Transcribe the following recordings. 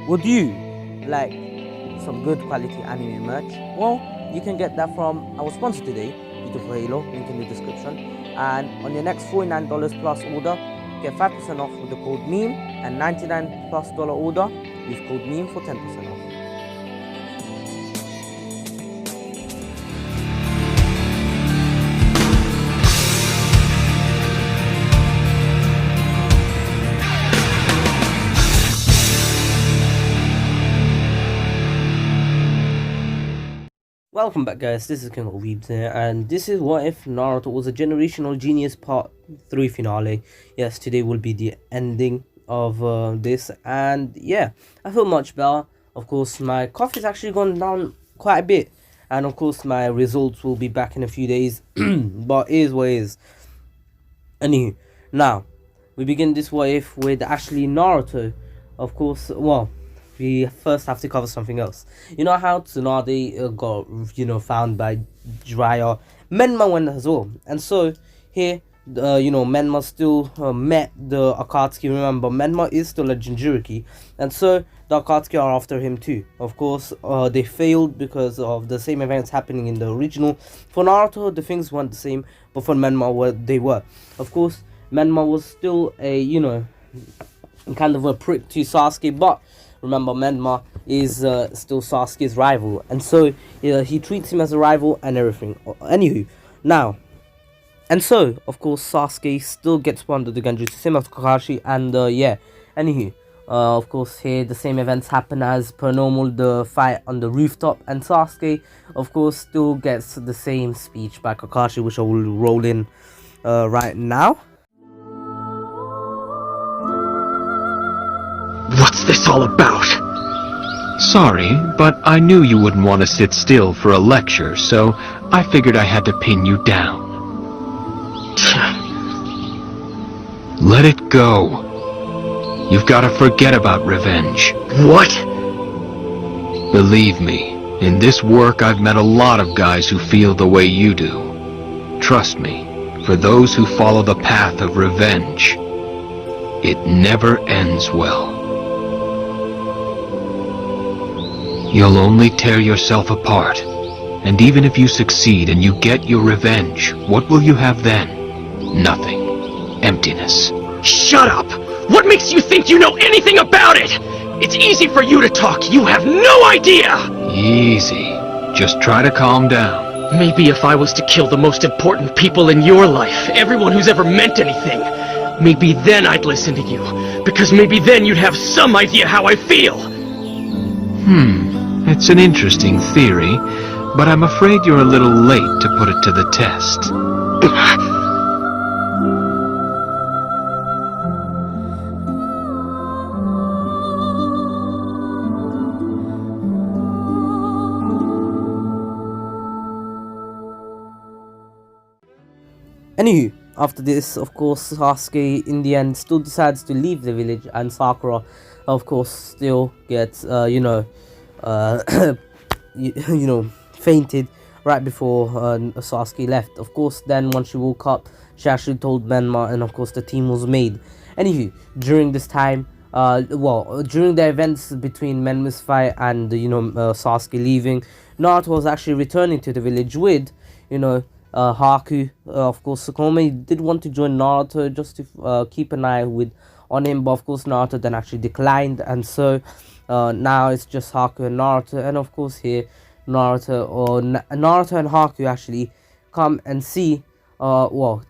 Would you like some good quality anime merch? Well, you can get that from our sponsor today, Beautiful Halo, link in the description. And on your next $49 plus order, get 5% off with the code MEME, and $99 plus order with code MEME for 10% off. Welcome back, guys. This is THEKINGofWEEBS here, and this is What If Naruto Was a Generational Genius Part 3 finale. Yes, today will be the ending of this, and yeah, I feel much better. Of course, my cough is actually gone down quite a bit, and of course, my results will be back in a few days, but it is what it is. Anywho, now, we begin this What If with actually Naruto. Of course, well, we first have to cover something else. You know how Tsunade got, found by Jiraiya? Menma went as well. And so, here, Menma still met the Akatsuki. Remember, Menma is still a Jinchuriki. And so, the Akatsuki are after him too. Of course, they failed because of the same events happening in the original. For Naruto, the things weren't the same. But for Menma, they were. Of course, Menma was still a, kind of a prick to Sasuke. But remember, Menma is still Sasuke's rival, and so he treats him as a rival and everything. Anywho, now, and so of course Sasuke still gets put under the Genjutsu, same as Kakashi, and yeah. Anywho, of course here the same events happen as per normal, the fight on the rooftop, and Sasuke, of course, still gets the same speech by Kakashi, which I will roll in right now. What's this all about? Sorry, but I knew you wouldn't want to sit still for a lecture, so I figured I had to pin you down. Let it go. You've got to forget about revenge. What? Believe me, in this work I've met a lot of guys who feel the way you do. Trust me, for those who follow the path of revenge, it never ends well. You'll only tear yourself apart. And even if you succeed and you get your revenge, what will you have then? Nothing. Emptiness. Shut up! What makes you think you know anything about it? It's easy for you to talk. You have no idea! Easy. Just try to calm down. Maybe if I was to kill the most important people in your life, everyone who's ever meant anything, maybe then I'd listen to you. Because maybe then you'd have some idea how I feel. It's an interesting theory, but I'm afraid you're a little late to put it to the test. Anywho, after this, of course, Sasuke in the end still decides to leave the village, and Sakura, of course, still gets fainted right before Sasuke left. Of course, then once she woke up, she actually told Menma, and of course the team was made. Anywho, during this time, during the events between Menma's fight and Sasuke leaving, Naruto was actually returning to the village with Haku. Of course, Tsukomi did want to join Naruto just to keep an eye on him, but of course Naruto then actually declined, and so now it's just Haku and Naruto. And of course here Naruto and Haku actually come and see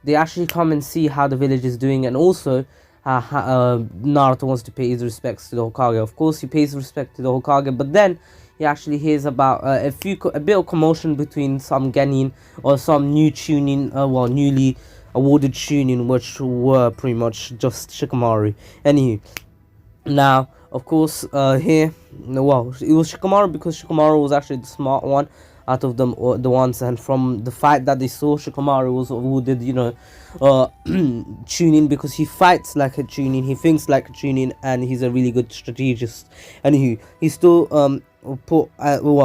they actually come and see how the village is doing, and also Naruto wants to pay his respects to the Hokage. Of course he pays respect to the Hokage, but then he actually hears about a bit of commotion between some genin or some new tuning, newly awarded tuning, which were pretty much just Shikamaru. Anywho, now of course here, it was Shikamaru, because Shikamaru was actually the smart one out of them, the ones, and from the fight that they saw, Shikamaru was awarded tuning, because he fights like a tuning, he thinks like a tuning, and he's a really good strategist. Anywho, he's still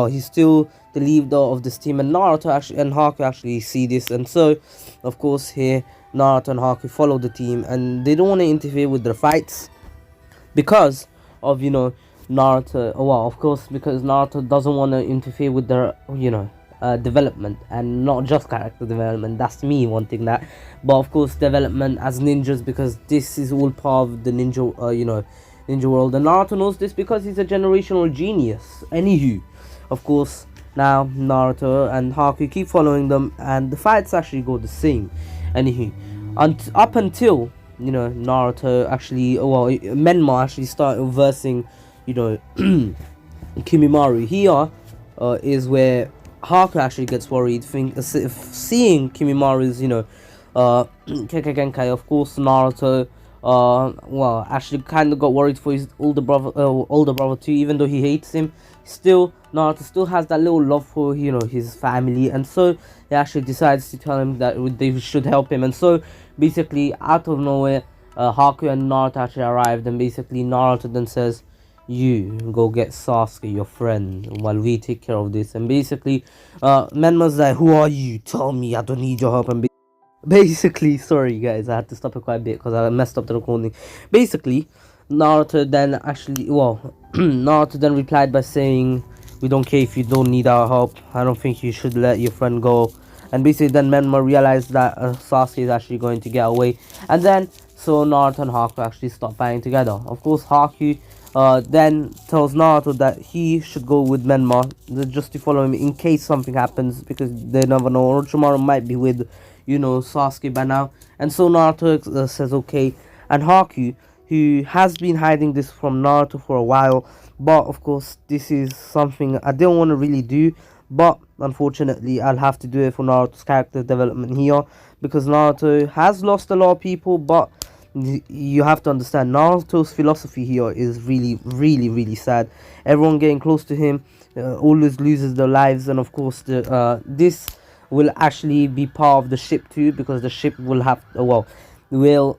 he's still the leader of this team, and Naruto and Haku actually see this, and so of course here Naruto and Haku follow the team, and they don't want to interfere with their fights because of Naruto, well, of course, because Naruto doesn't want to interfere with their, development, and not just character development. That's me wanting that, but of course development as ninjas, because this is all part of the ninja, ninja world, and Naruto knows this because he's a generational genius. Anywho, of course, now Naruto and Haku keep following them, and the fights actually go the same. Anywho, up until Naruto actually, Menma actually started versing, Kimimaru. Here is where Haku actually gets worried, seeing Kimimaru's, Genkai. Of course, Naruto, actually kind of got worried for his older brother too. Even though he hates him, still Naruto still has that little love for his family, and so he actually decides to tell him that they should help him. And so basically, out of nowhere, Haku and Naruto actually arrived, and basically Naruto then says, "You go get Sasuke, your friend, while we take care of this." And basically, Menma's like, "Who are you? Tell me, I don't need your help." And basically, sorry guys, I had to stop it quite a bit because I messed up the recording. Basically, Naruto then Naruto then replied by saying, "We don't care if you don't need our help. I don't think you should let your friend go." And basically then Menma realized that Sasuke is actually going to get away, and then so Naruto and Haku actually stop fighting together. Of course, Haku then tells Naruto that he should go with Menma just to follow him in case something happens, because they never know, Orochimaru might be with Sasuke by now. And so Naruto says okay, and Haku, who has been hiding this from Naruto for a while, but of course this is something I didn't want to really do, but unfortunately I'll have to do it for Naruto's character development here, because Naruto has lost a lot of people, but you have to understand Naruto's philosophy here is really, really, really sad. Everyone getting close to him always loses their lives, and of course this will actually be part of the ship too, because the ship will have will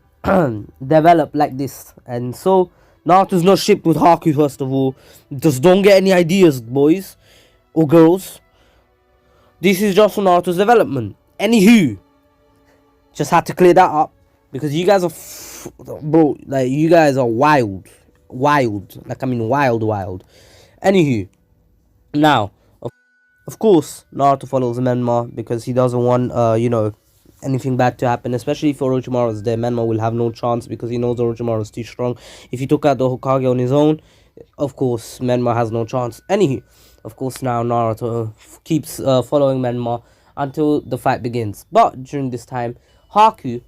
develop like this. And so Naruto's not shipped with Haku. First of all, just don't get any ideas, boys or girls. This is just for Naruto's development. Anywho, just had to clear that up, because you guys are bro, like, you guys are wild, like, I mean wild. Anywho, now of course Naruto follows Menma because he doesn't want anything bad to happen, especially if Orochimaru is there. Menma will have no chance because he knows Orochimaru is too strong. If he took out the Hokage on his own, of course Menma has no chance. Anywho, of course now Naruto keeps following Menma until the fight begins. But during this time, Haku,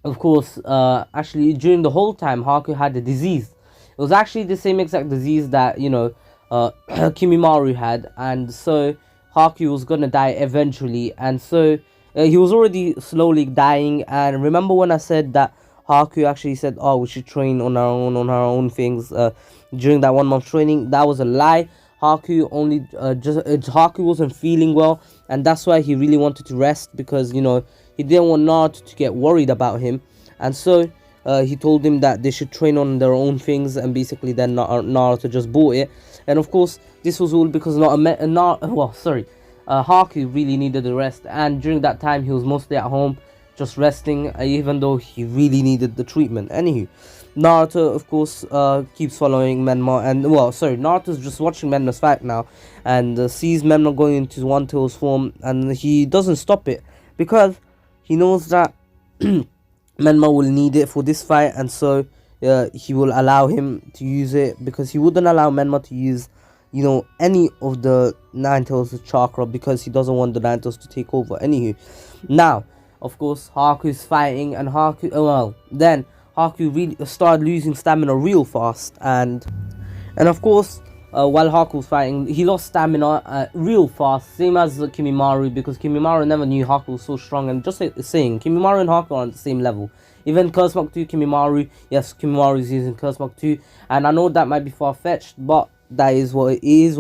of course, actually during the whole time, Haku had a disease. It was actually the same exact disease that Kimimaru had, and so Haku was gonna die eventually, and so he was already slowly dying. And remember when I said that Haku actually said, "Oh, we should train on our own things," during that 1 month training? That was a lie. Haku Haku wasn't feeling well, and that's why he really wanted to rest, because he didn't want Naruto to get worried about him. And so he told him that they should train on their own things, and basically then Naruto just bought it. And of course this was all because Haku really needed the rest, and during that time he was mostly at home just resting, even though he really needed the treatment. Anywho, Naruto of course keeps following Menma, and Naruto's just watching Menma's fight now, and sees Menma going into One Tail's form, and he doesn't stop it because he knows that Menma will need it for this fight, and so he will allow him to use it, because he wouldn't allow Menma to use any of the Nine Tails chakra, because he doesn't want the Nine Tails to take over. Anywho, now of course Haku is fighting, and then Haku really started losing stamina real fast, and of course while Haku was fighting, he lost stamina real fast, same as Kimimaru, because Kimimaru never knew Haku was so strong. And just saying, Kimimaru and Haku are on the same level. Even Curse Mark 2 Kimimaru, yes, Kimimaru is using Curse Mark 2, and I know that might be far-fetched, but that is what it is.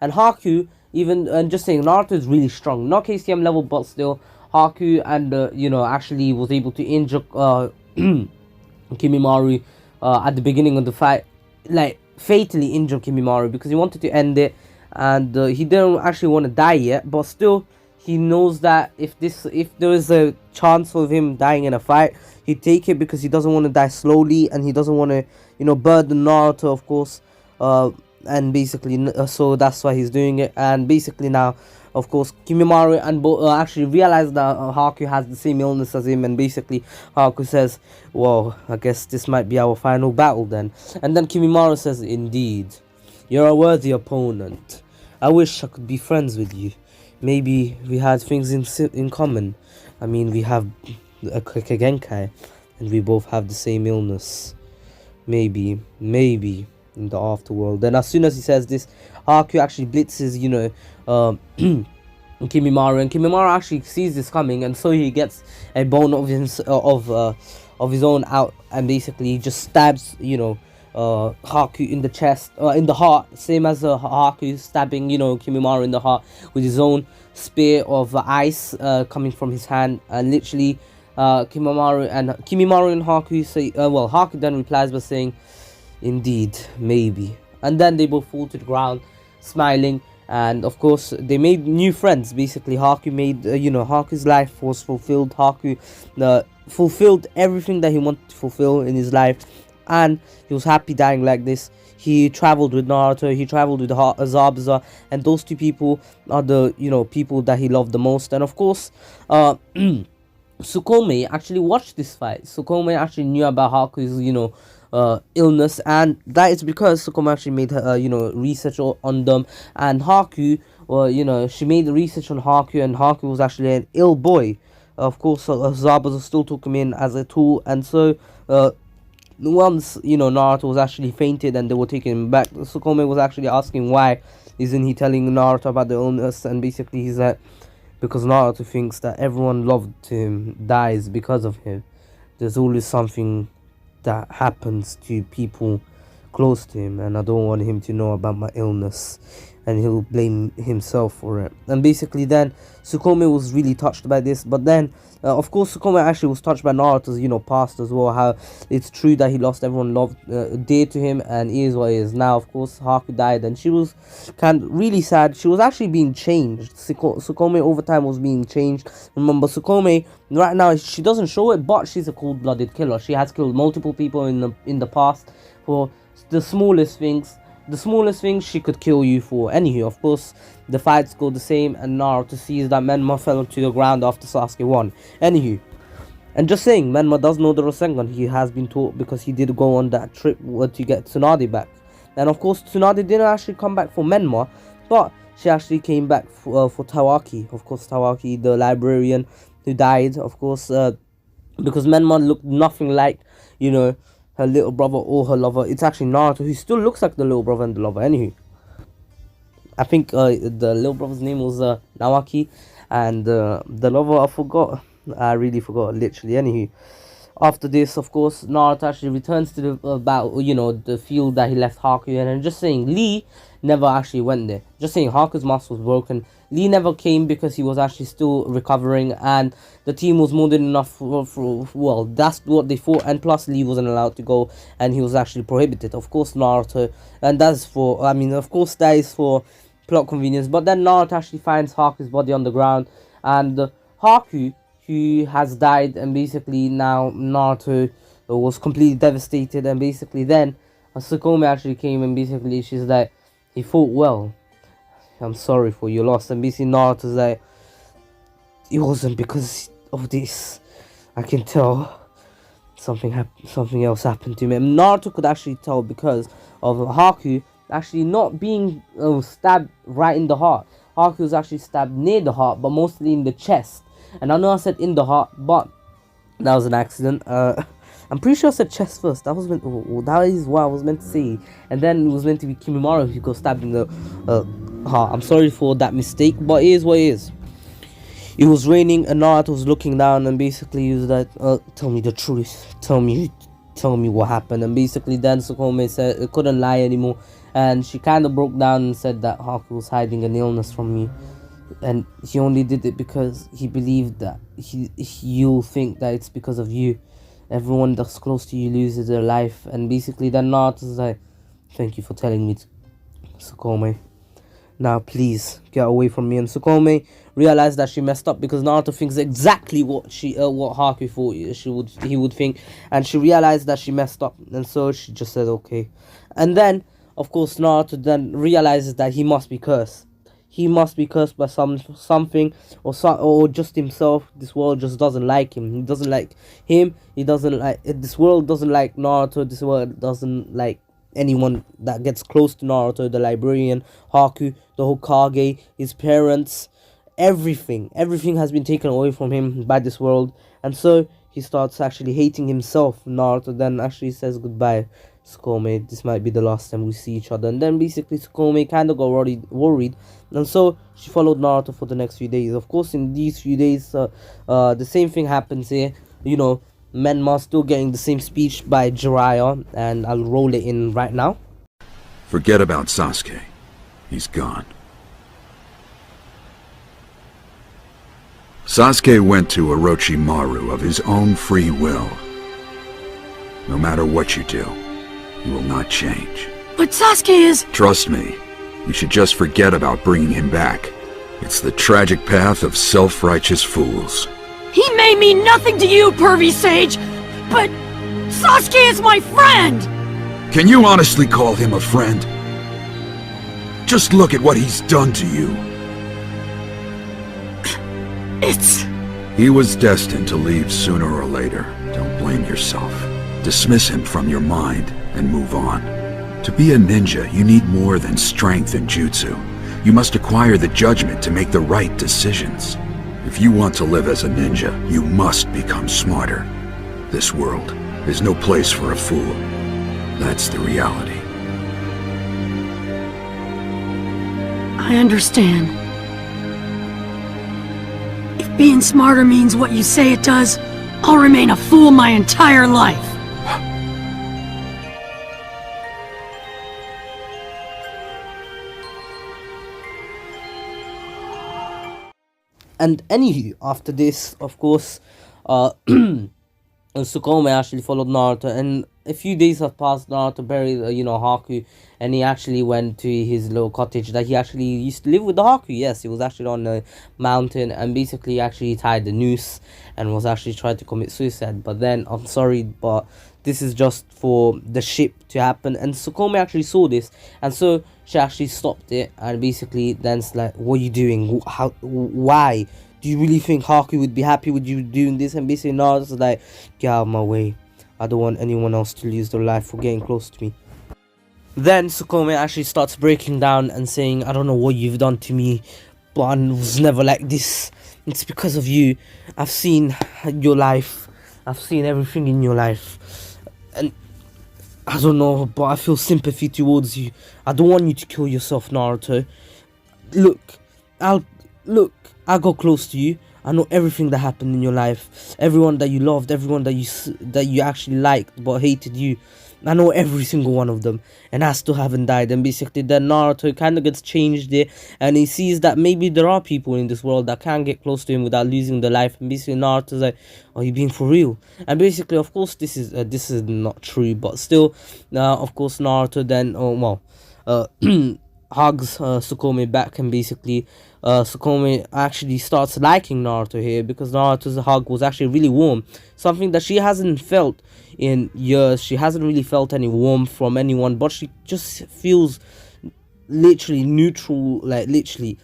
And Haku, and just saying, Naruto is really strong, not KCM level, but still Haku, and actually was able to injure Kimimaru at the beginning of the fight, like fatally injure Kimimaru, because he wanted to end it, and he didn't actually want to die yet, but still he knows that if there is a chance of him dying in a fight, he'd take it, because he doesn't want to die slowly, and he doesn't want to burden Naruto, of course, and basically so that's why he's doing it. And basically now, of course, Kimimaru and actually realize that Haku has the same illness as him, and basically Haku says, well, I guess this might be our final battle then. And then Kimimaru says, indeed, you're a worthy opponent. I wish I could be friends with you. Maybe we had things in common. I mean, we have a Genkai, and we both have the same illness. Maybe in the afterworld. Then as soon as he says this, Haku actually blitzes, Kimimaru, and Kimimaru actually sees this coming, and so he gets a bone of his own out, and basically he just stabs, Haku in the chest, in the heart, same as Haku stabbing, Kimimaru in the heart with his own spear of ice coming from his hand. And literally Kimimaru and Haku say, Haku then replies by saying, indeed, maybe. And then they both fall to the ground smiling, and of course they made new friends. Basically Haku made Haku's life was fulfilled. Haku fulfilled everything that he wanted to fulfill in his life, and he was happy dying like this. He traveled with Naruto, he traveled with Zabuza, and those two people are the people that he loved the most. And of course Tsukomi actually watched this fight. Tsukomi actually knew about Haku's illness, and that is because Tsukomi actually made her research on them. And Haku, she made the research on Haku, and Haku was actually an ill boy. Of course Zabuza still took him in as a tool, and so once Naruto was actually fainted and they were taking him back, Tsukomi was actually asking why isn't he telling Naruto about the illness. And basically he's like, because Naruto thinks that everyone loved him dies because of him. There's always something that happens to people close to him, and I don't want him to know about my illness, and he'll blame himself for it. And basically then Tsukomi was really touched by this. But then of course Tsukomi actually was touched by Naruto's past as well, how it's true that he lost everyone loved dear to him, and he is what he is now. Of course Haku died, and she was kind of really sad. She was actually being changed. Tsukomi over time was being changed. Remember, Tsukomi right now, she doesn't show it, but she's a cold-blooded killer. She has killed multiple people in the past for the smallest things. The smallest things she could kill you for. Anywho, of course, the fights go the same, and Naruto sees that Menma fell to the ground after Sasuke won. Anywho, and just saying, Menma does know the Rasengan. He has been taught because he did go on that trip to get Tsunade back. And of course, Tsunade didn't actually come back for Menma, but she actually came back for Tawaki. Of course, Tawaki, the librarian who died, of course, because Menma looked nothing like, her little brother or her lover. It's actually Naruto who still looks like the little brother and the lover. Anywho, I think the little brother's name was Nawaki, and the lover I forgot. I really forgot, literally. Anywho, after this, of course, Naruto actually returns to the the field that he left Haku in. And just saying, Lee never actually went there. Just saying, Haku's mask was broken. Lee never came because he was actually still recovering, and the team was more than enough well, that's what they thought. And plus Lee wasn't allowed to go, and he was actually prohibited. Of course Naruto, and that's for, of course that is for plot convenience. But then Naruto actually finds Haku's body on the ground, and Haku, who has died, and basically now Naruto was completely devastated. And basically then Tsukomi actually came, and basically she's like, he fought well, I'm sorry for your loss. And basically Naruto's like, it wasn't because of this, I can tell something else happened to me. And Naruto could actually tell because of Haku actually not being stabbed right in the heart. Haku was actually stabbed near the heart, but mostly in the chest. And I know I said in the heart, but that was an accident. I'm pretty sure I said chest first. That is what I was meant to say. And then it was meant to be Kimimaru who got stabbed in the heart. I'm sorry for that mistake, but it is what it is. It was raining, and Naruto was looking down, and basically he was like, tell me the truth. Tell me what happened. And basically then Tsukomi said it couldn't lie anymore, and she kind of broke down and said that Haku was hiding an illness from me, and he only did it because he believed that you'll think that it's because of you. Everyone that's close to you loses their life. And basically then Naruto's like, thank you for telling me, Tsukomi. Now please get away from me. And Tsukomi realized that she messed up because Naruto thinks exactly what Haku thought he would think, and she realized that she messed up, and so she just said okay. And then of course, Naruto then realizes that he must be cursed. He must be cursed by something, or just himself. This world just doesn't like him. He doesn't like him. He doesn't like this world. Doesn't like Naruto. This world doesn't like anyone that gets close to Naruto. The librarian, Haku, the Hokage, his parents, everything has been taken away from him by this world, and so he starts actually hating himself. Naruto then actually says goodbye, Tsukomi, this might be the last time we see each other. And then basically Tsukomi kind of got worried, and so she followed Naruto for the next few days. Of course, in these few days, the same thing happens here. Menma still getting the same speech by Jiraiya, and I'll roll it in right now. Forget about Sasuke. He's gone. Sasuke went to Orochimaru of his own free will. No matter what you do, he will not change. But Sasuke is... Trust me, you should just forget about bringing him back. It's the tragic path of self-righteous fools. He may mean nothing to you, pervy sage, but Sasuke is my friend! Can you honestly call him a friend? Just look at what he's done to you. He was destined to leave sooner or later. Don't blame yourself. Dismiss him from your mind and move on. To be a ninja, you need more than strength and jutsu. You must acquire the judgment to make the right decisions. If you want to live as a ninja, you must become smarter. This world is no place for a fool. That's the reality. I understand. If being smarter means what you say it does, I'll remain a fool my entire life. And anywho, after this, of course, Tsukomi actually followed Naruto, and a few days have passed. Naruto buried, Haku, and he actually went to his little cottage that he actually used to live with the Haku. Yes, he was actually on a mountain, and basically actually tied the noose and was actually trying to commit suicide. But then, I'm sorry, but this is just for the ship to happen, and Tsukomi actually saw this, and so she actually stopped it, and basically then's like, what are you doing? Why? Do you really think Haku would be happy with you doing this? And basically Naruto's like, get out of my way. I don't want anyone else to lose their life for getting close to me. Then Tsukomi actually starts breaking down and saying, I don't know what you've done to me, but I was never like this. It's because of you. I've seen your life. I've seen everything in your life. And I don't know, but I feel sympathy towards you. I don't want you to kill yourself, Naruto. I got close to you. I know everything that happened in your life. Everyone that you loved, everyone that you actually liked but hated you. I know every single one of them, and I still haven't died. And basically then Naruto kind of gets changed there, and he sees that maybe there are people in this world that can get close to him without losing their life. And basically Naruto's like, are you being for real? And basically, of course, this is not true, but still, of course, Naruto then hugs Tsukomi back, and basically Tsukomi actually starts liking Naruto here, because Naruto's hug was actually really warm, something that she hasn't felt in years. She hasn't really felt any warmth from anyone, but she just feels literally neutral, like literally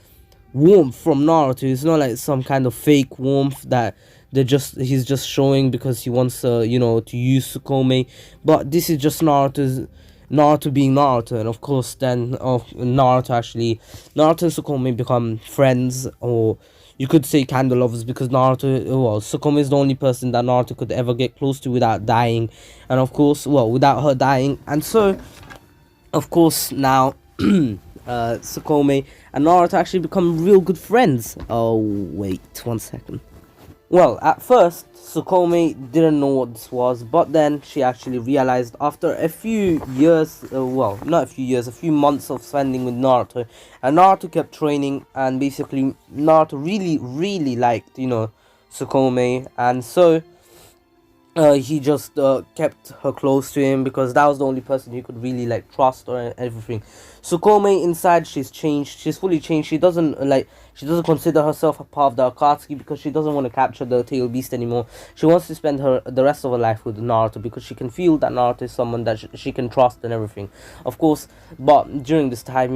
warmth from Naruto. It's not like some kind of fake warmth that he's just showing because he wants to use Tsukomi, but this is just Naruto being Naruto. And of course then Naruto and Tsukomi become friends, or you could say kind of lovers, because Tsukomi is the only person that Naruto could ever get close to without dying, and of course, without her dying. And so of course now Tsukomi and Naruto actually become real good friends. Oh wait, 1 second. Well, at first, Tsukomi didn't know what this was, but then she actually realized after a few years, a few months of spending with Naruto, and Naruto kept training, and basically Naruto really, really liked, Tsukomi, and so he just kept her close to him because that was the only person he could really like trust or everything. Tsukomi inside, she's changed. She's fully changed. She doesn't consider herself a part of the Akatsuki because she doesn't want to capture the tail beast anymore. She wants to spend the rest of her life with Naruto because she can feel that Naruto is someone that she can trust and everything. Of course, but during this time,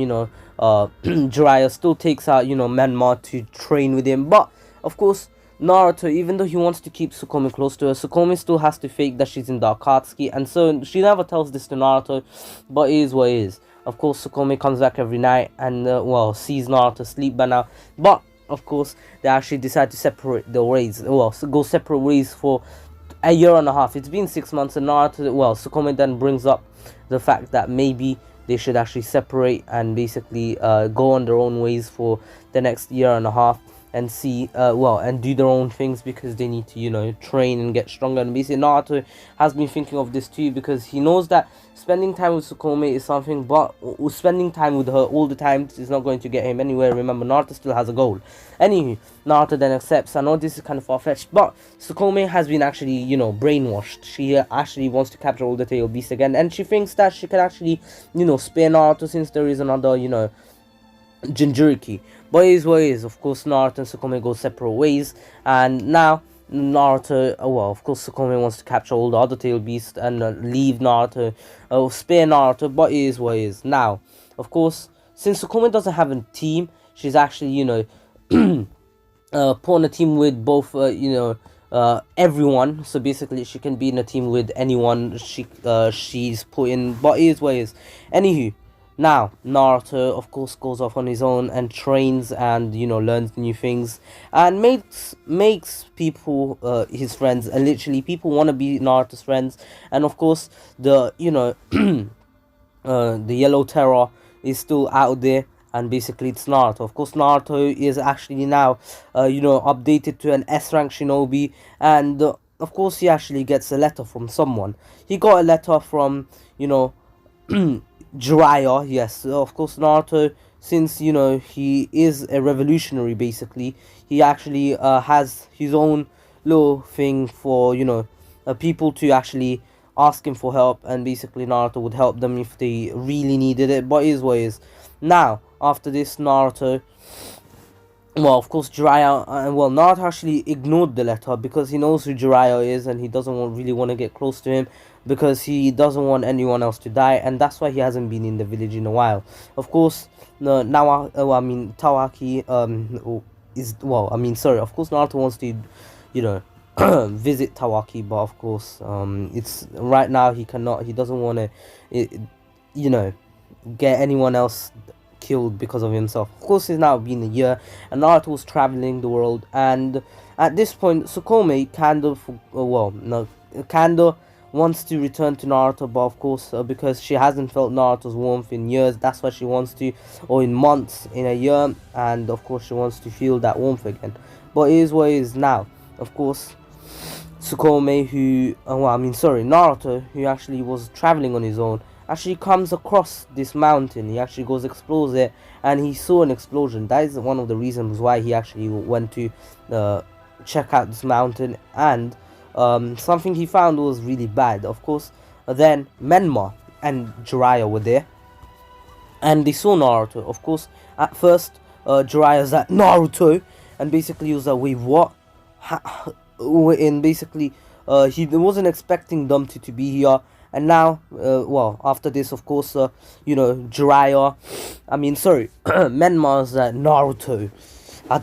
Jiraiya still takes out Menma to train with him. But of course, Naruto, even though he wants to keep Tsukomi close to her, Tsukomi still has to fake that she's in the Akatsuki, and so she never tells this to Naruto, but it is what it is. Of course, Tsukomi comes back every night and, sees Naruto sleep by now, but, of course, they actually decide to separate the ways, go separate ways for a year and a half. It's been 6 months, and Tsukomi then brings up the fact that maybe they should actually separate and basically go on their own ways for the next year and a half, and see and do their own things because they need to train and get stronger. And basically Naruto has been thinking of this too because he knows that spending time with Tsukomi is something, but spending time with her all the time is not going to get him anywhere. Remember, Naruto still has a goal. Anywho, Naruto then accepts. I know this is kind of far-fetched, but Tsukomi has been actually brainwashed. She actually wants to capture all the tail beasts again, and she thinks that she can actually spare Naruto since there is another Jinchuriki. But it is what it is. Of course, Naruto and Tsukomi go separate ways, and now Naruto, of course, Tsukomi wants to capture all the other tail beasts and leave Naruto, spare Naruto, but it is what it is. Now, of course, since Tsukomi doesn't have a team, she's actually, put on a team with both, everyone. So basically, she can be in a team with anyone she's put in, but it is what it is. Anywho, now, Naruto, of course, goes off on his own and trains and, learns new things and makes people his friends, and literally people want to be Naruto's friends. And of course, the Yellow Terror is still out there, and basically it's Naruto. Of course, Naruto is actually now, updated to an S-rank shinobi, and of course, he actually gets a letter from someone. He got a letter from, Jiraiya. Yes, of course, Naruto, since he is a revolutionary, basically he actually has his own little thing for people to actually ask him for help, and basically Naruto would help them if they really needed it. But it is what it is. Now, after this, Naruto, of course, Jiraiya, Naruto actually ignored the letter because he knows who Jiraiya is, and he doesn't really want to get close to him because he doesn't want anyone else to die, and that's why he hasn't been in the village in a while. Of course, Tawaki of course, Naruto wants to, visit Tawaki, but of course, it's right now he cannot. He doesn't want to, get anyone else killed because of himself. Of course, it's now been a year, and Naruto was traveling the world, and at this point, Tsukomi Kando wants to return to Naruto, but of course, because she hasn't felt Naruto's warmth in years, that's why she wants to, or in months, in a year, and of course she wants to feel that warmth again. But it is what it is now. Of course, Naruto, who actually was traveling on his own, actually comes across this mountain. He actually goes, explores it, and he saw an explosion. That is one of the reasons why he actually went to check out this mountain, and something he found was really bad. Of course, then Menma and Jiraiya were there, and they saw Naruto. Of course, at first, Jiraiya's like, Naruto, and basically he was like, wait, what? And basically, he wasn't expecting them to be here. And now, after this, of course, Jiraiya, Menma's like, Naruto, I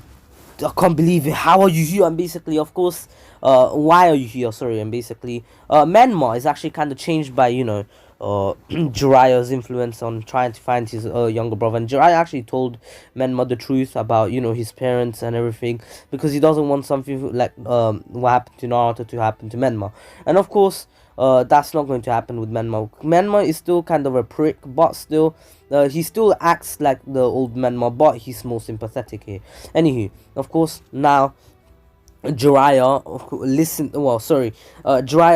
can't believe it, how are you here? And basically, of course, why are you here? Sorry. And basically, Menma is actually kind of changed by, Jiraiya's influence on trying to find his younger brother. And Jiraiya actually told Menma the truth about, his parents and everything, because he doesn't want something like what happened to Naruto to happen to Menma. And of course, that's not going to happen with Menma. Menma is still kind of a prick, but still, he still acts like the old Menma, but he's more sympathetic here. Anywho, of course, now Jiraiya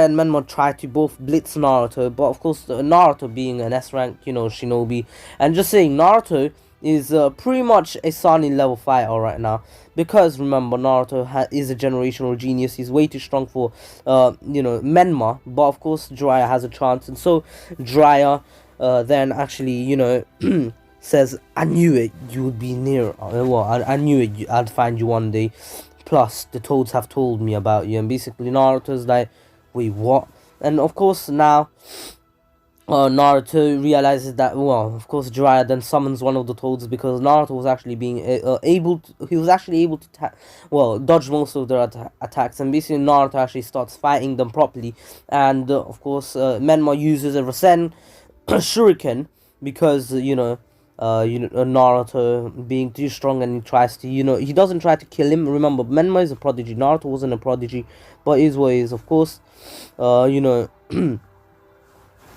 and Menma try to both blitz Naruto, but of course Naruto being an S rank, shinobi, and just saying, Naruto is pretty much a Sunny level fighter right now, because remember, Naruto is a generational genius. He's way too strong for Menma, but of course Jiraiya has a chance, and so Jiraiya then actually says, I knew it, you would be near, I knew it, I'd find you one day, plus the toads have told me about you. And basically Naruto's like, wait, what? And of course now Naruto realizes that, well, of course Jiraiya then summons one of the toads, because Naruto was actually being able to dodge most of their attacks. And basically Naruto actually starts fighting them properly, and of course Menma uses a Rasen shuriken, because Naruto being too strong, and he tries to, he doesn't try to kill him. Remember, Menma is a prodigy, Naruto wasn't a prodigy, but is what is, of course.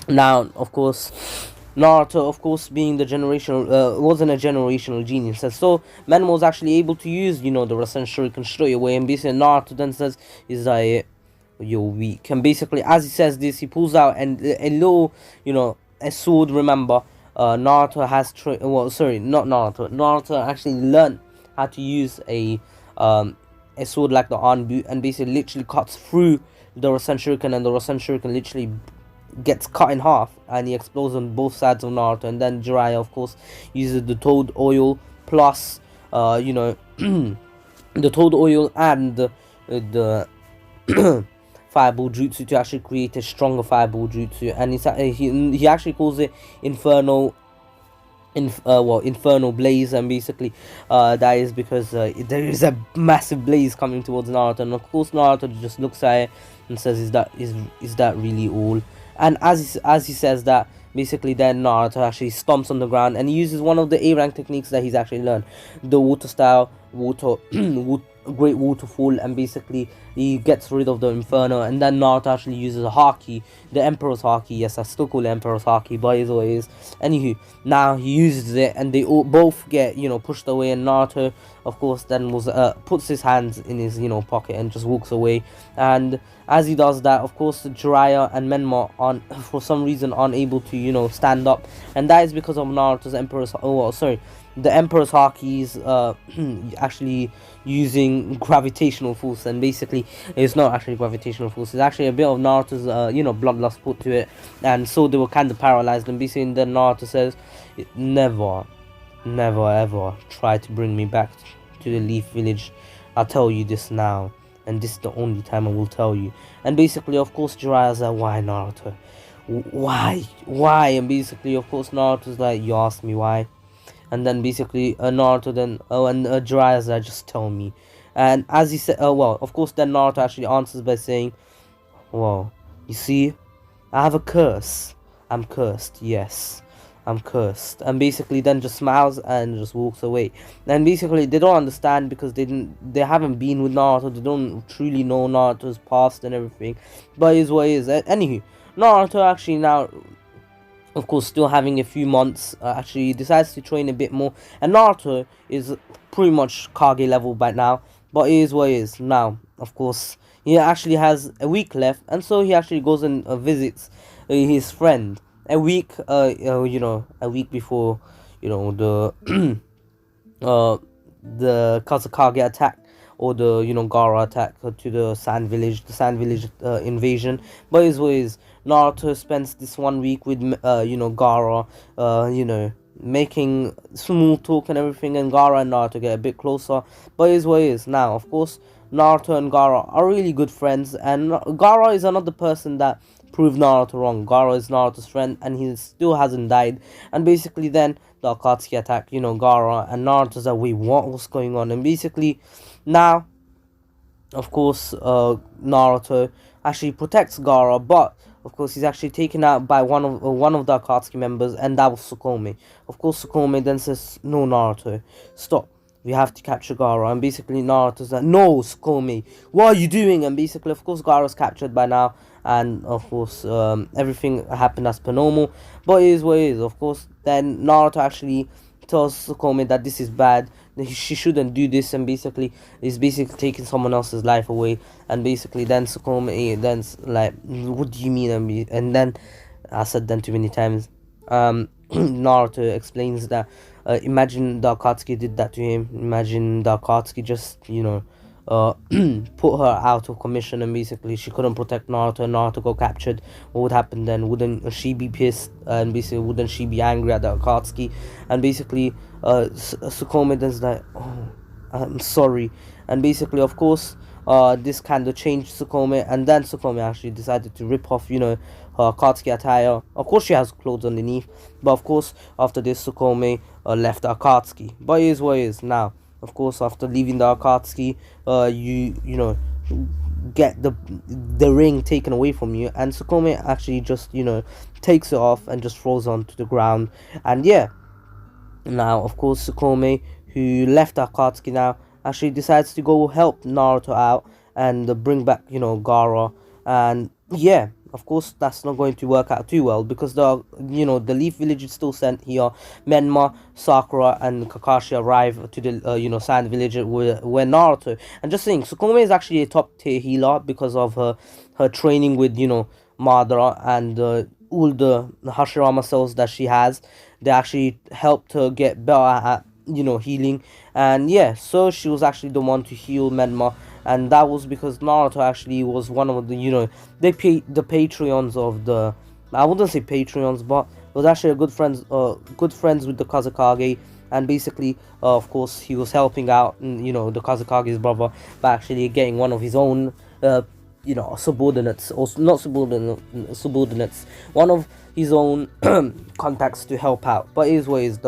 Now, of course, Naruto, of course, being the wasn't a generational genius, and so Menma was actually able to use, the Rasen Shuriken straight away. And basically Naruto then says, "Is that you're weak?" And basically, as he says this, he pulls out a little, a sword. Remember, Naruto has not Naruto. Naruto actually learned how to use a sword like the Anbu, and basically literally cuts through the Rasen Shuriken, and the Rasen Shuriken literally gets cut in half, and he explodes on both sides of Naruto. And then Jiraiya, of course, uses the toad oil plus the toad oil and the fireball jutsu to actually create a stronger fireball jutsu. And he actually calls it infernal blaze. And basically that is because there is a massive blaze coming towards Naruto, and of course Naruto just looks at it and says, is that really all? And as he says that, basically then Naruto actually stomps on the ground, and he uses one of the A-rank techniques that he's actually learned, the water style, great waterfall. And basically he gets rid of the inferno, and then Naruto actually uses a haki, the Emperor's haki. Yes, I still call it Emperor's haki, but it's what it is. Anywho, now he uses it, and they both get pushed away, and Naruto, of course, then puts his hands in his pocket and just walks away. And as he does that, of course, Jiraiya and Menma for some reason aren't able to stand up, and that is because of Naruto's the Emperor's haki is actually using gravitational force. And basically it's not actually gravitational force, it's actually a bit of Naruto's bloodlust put to it, and so they were kind of paralyzed. And basically then Naruto says, never ever try to bring me back to the Leaf Village. I'll tell you this now, and this is the only time I will tell you. And basically, of course, Jiraiya's like, why, Naruto? Why? And basically, of course, Naruto's like, you asked me why. And then basically Naruto then and Jiraiya's like, just tell me. And as he said, of course, then Naruto actually answers by saying, well, you see, I have a curse. I'm cursed, yes, I'm cursed. And basically then just smiles and just walks away. And basically they don't understand, because they haven't been with Naruto, they don't truly know Naruto's past and everything, but it is what it is. Anywho, Naruto actually now, of course, still having a few months, actually decides to train a bit more, and Naruto is pretty much Kage level by now, but it is what it is. Now, of course, he actually has a week left, and so he actually goes and visits his friend a week before the the Kazakage attack, or the Gaara attack to the Sand Village, invasion. But it is what it is. Naruto spends this 1 week with Gaara, making small talk and everything, and Gaara and Naruto get a bit closer. But it is what it is. Now, of course, Naruto and Gaara are really good friends, and Gaara is another person that proved Naruto wrong. Gaara is Naruto's friend, and he still hasn't died. And basically then the Akatsuki attack, Gaara and Naruto's like, wait, what's going on? And basically now, of course, Naruto actually protects Gaara, but of course he's actually taken out by one of the Akatsuki members, and that was Tsukomi. Of course, Tsukomi then says, no, Naruto, stop, we have to capture Gaara. And basically Naruto's like, no, Tsukomi, what are you doing? And basically, of course, Gaara's captured by now, and of course everything happened as per normal. But it is what it is. Of course, then Naruto actually tells Tsukomi that this is bad, that she shouldn't do this, and basically is taking someone else's life away. And basically then Tsukomi then's like, what do you mean? And then I said then too many times. Naruto explains that imagine the Akatsuki did that to him. Imagine the Akatsuki just, uh, put her out of commission, and basically she couldn't protect Naruto, and Naruto got captured. What would happen then? Wouldn't she be pissed? And basically, wouldn't she be angry at the Akatsuki? And basically, Tsukomi then's like, oh, I'm sorry. And basically, of course, this kind of changed Tsukomi, and then Tsukomi actually decided to rip off, her Akatsuki attire. Of course, she has clothes underneath, but of course, after this, Tsukomi left the Akatsuki. But it is what it is now. Of course, after leaving the Akatsuki, you get the ring taken away from you, and Tsukomi actually just takes it off and just throws it onto the ground. And yeah, now of course Tsukomi, who left Akatsuki now, actually decides to go help Naruto out and bring back Gaara. And yeah, of course that's not going to work out too well, because the Leaf Village is still sent here. Menma, Sakura, and Kakashi arrive to the Sand Village where Naruto. And just saying, Tsukomi is actually a top tier healer because of her training with Madara, and all the Hashirama cells that she has. They actually helped her get better at healing. And yeah, so she was actually the one to heal Menma, and that was because Naruto actually was one of the the Patreons of the, I wouldn't say Patreons, but was actually a good friends with the Kazakage. And basically, of course, he was helping out the Kazakage's brother by actually getting one of his own subordinates, or not subordinates, one of his own contacts to help out. But it is what it is.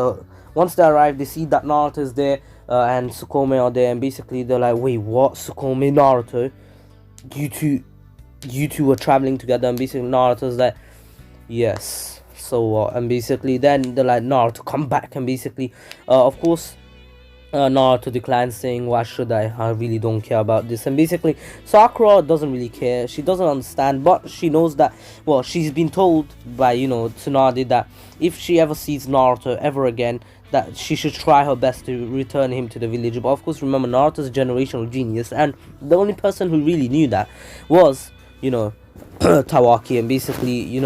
Once they arrive, they see that Naruto is there, and Tsukomi are there, and basically they're like, wait, what? Tsukomi, Naruto, you two were traveling together? And basically Naruto's like, yes, so what? And basically then they're like, Naruto, come back. And basically of course Naruto declines, saying, why should I really don't care about this. And basically Sakura doesn't really care, she doesn't understand, but she knows that, well, she's been told by Tsunade that if she ever sees Naruto ever again, that she should try her best to return him to the village. But of course, remember, Naruto's a generational genius, and the only person who really knew that was Tawaki. And basically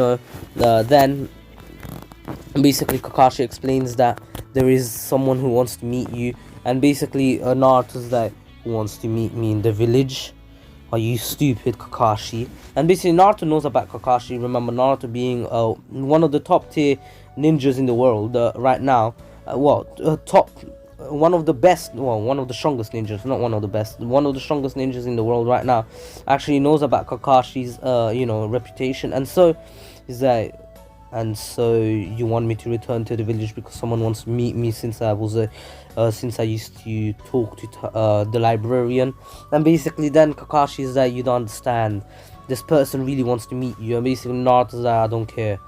then basically Kakashi explains that there is someone who wants to meet you. And basically Naruto's like, who wants to meet me in the village? Are you stupid, Kakashi? And basically Naruto knows about Kakashi. Remember, Naruto being one of the top tier ninjas in the world right now. One of the best, one of the strongest ninjas, not one of the best, one of the strongest ninjas in the world right now, actually knows about Kakashi's reputation. And so he's like, and so you want me to return to the village because someone wants to meet me, since I was since I used to talk to the librarian. And basically then Kakashi's like, you don't understand, this person really wants to meet you. And basically Naruto's like, I don't care,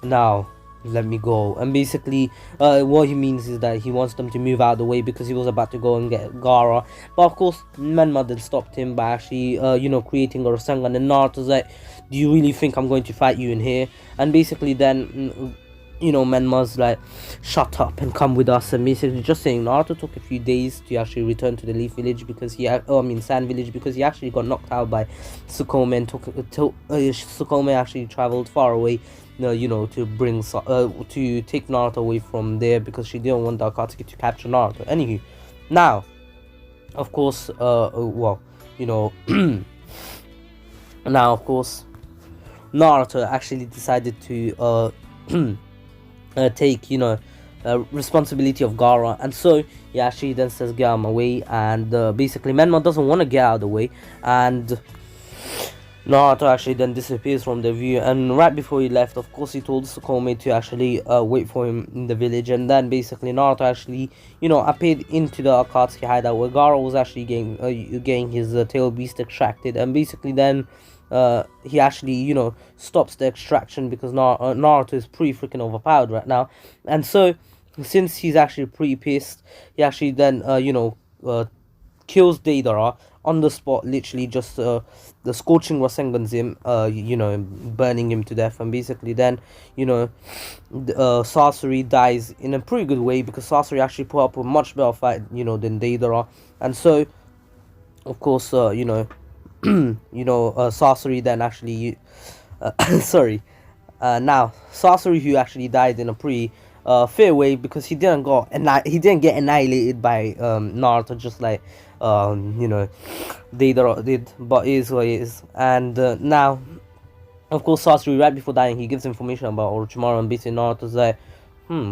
now let me go. And basically what he means is that he wants them to move out of the way, because he was about to go and get Gaara. But of course Menma then stopped him by actually creating a Rasengan. And Naruto's like, do you really think I'm going to fight you in here? And basically then Menma's like, shut up and come with us. And basically just saying, Naruto took a few days to actually return to the Leaf Village, because Sand Village, because he actually got knocked out by Tsukomi, and Tsukomi actually traveled far away to bring to take Naruto away from there, because she didn't want the Akatsuki to capture Naruto. Anywho, now of course now of course Naruto actually decided to take responsibility of Gaara. And so he actually then says, get out of my way. And basically Menma doesn't want to get out of the way, and Naruto actually then disappears from the view. And right before he left, of course, he told Tsukomi to actually wait for him in the village. And then basically Naruto actually appeared into the Akatsuki hideout, where Gaara was actually getting his tail beast extracted. And basically then he actually stops the extraction, because Naruto is pretty freaking overpowered right now. And so since he's actually pretty pissed, he actually then kills Deidara on the spot, literally just the scorching Rasengan's him, burning him to death. And basically then Sasori dies in a pretty good way, because Sasori actually put up a much better fight than Deidara. And so of course Sasori then actually sorry now Sasori, who actually died in a pretty fair way, because he didn't get annihilated by Naruto, just like you know, Deidara did. But it is what it is. And now, of course, Sasuke, right before dying, he gives information about Orochimaru, and basically Naruto's like,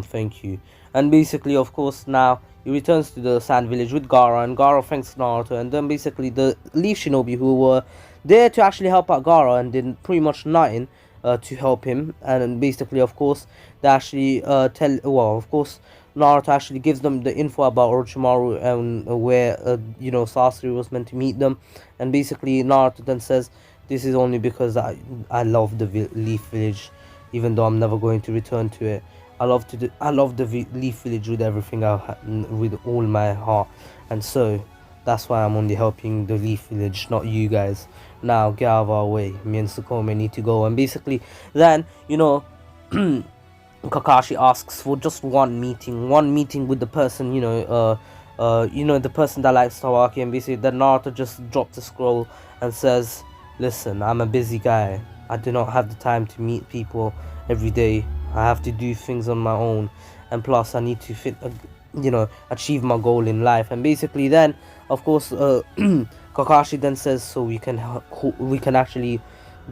thank you. And basically, of course, now he returns to the Sand Village with Gaara, and Gaara thanks Naruto, and then basically the Leaf Shinobi, who were there to actually help out Gaara and did pretty much nothing to help him. And basically, of course, they actually of course, Naruto actually gives them the info about Orochimaru and where Sasuke was meant to meet them. And basically Naruto then says, this is only because I love the Leaf Village, even though I'm never going to return to it. I love the Leaf Village with everything with all my heart, and so that's why I'm only helping the Leaf Village, not you guys. Now get out of our way. Me and Tsukomi need to go. And basically then, Kakashi asks for just one meeting with the person, the person that likes Tawaki. And basically then Naruto just drops the scroll and says, listen, I'm a busy guy. I do not have the time to meet people every day. I have to do things on my own, and plus I need to achieve my goal in life. And basically then, of course, Kakashi then says, so we can actually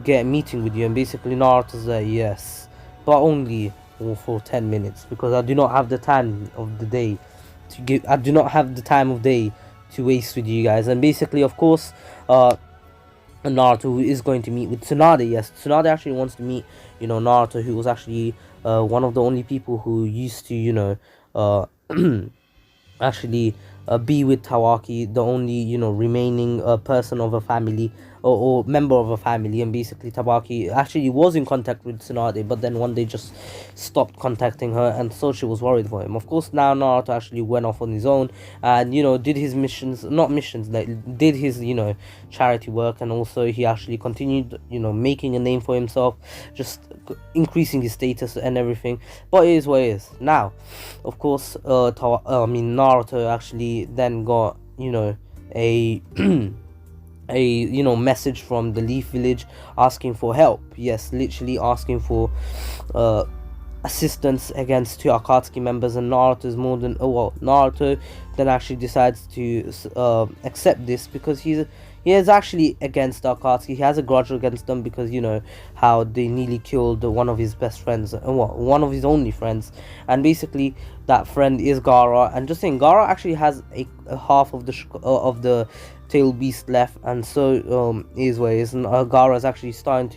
get a meeting with you. And basically Naruto's like, yes, but only for 10 minutes, because I do not have the time of the day to waste with you guys. And basically, of course, Naruto is going to meet with Tsunade. Yes, Tsunade actually wants to meet, Naruto, who was actually one of the only people who used to, actually be with Tawaki, the only, remaining person of a family, or member of a family. And basically Tawaki actually was in contact with Tsunade, but then one day just stopped contacting her, and so she was worried for him. Of course, now Naruto actually went off on his own and, did his did his, charity work, and also he actually continued, making a name for himself, just increasing his status and everything. But it is what it is. Now, of course, Naruto actually then got, a message from the Leaf Village asking for help. Yes, literally asking for assistance against 2 Akatsuki members. And Naruto then actually decides to accept this, because he is actually against Akatsuki. He has a grudge against them because how they nearly killed one of his best friends, one of his only friends. And basically that friend is Gaara. And just saying, Gaara actually has a half of the tail beast left, and so is what it is. And Gaara is actually starting